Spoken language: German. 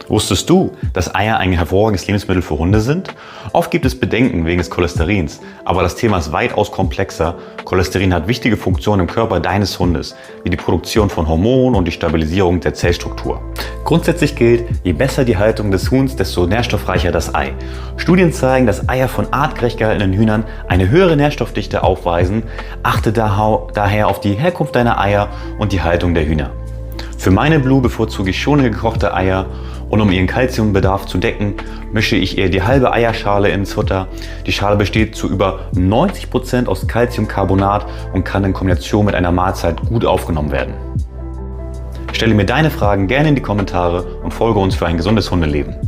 Wusstest du, dass Eier ein hervorragendes Lebensmittel für Hunde sind? Oft gibt es Bedenken wegen des Cholesterins, aber das Thema ist weitaus komplexer. Cholesterin hat wichtige Funktionen im Körper deines Hundes, wie die Produktion von Hormonen und die Stabilisierung der Zellstruktur. Grundsätzlich gilt, je besser die Haltung des Huhns, desto nährstoffreicher das Ei. Studien zeigen, dass Eier von artgerecht gehaltenen Hühnern eine höhere Nährstoffdichte aufweisen. Achte daher auf die Herkunft deiner Eier und die Haltung der Hühner. Für meine Blue bevorzuge ich schonend gekochte Eier und um ihren Kalziumbedarf zu decken, mische ich ihr die halbe Eierschale ins Futter. Die Schale besteht zu über 90% aus Calciumcarbonat und kann in Kombination mit einer Mahlzeit gut aufgenommen werden. Stelle mir deine Fragen gerne in die Kommentare und folge uns für ein gesundes Hundeleben.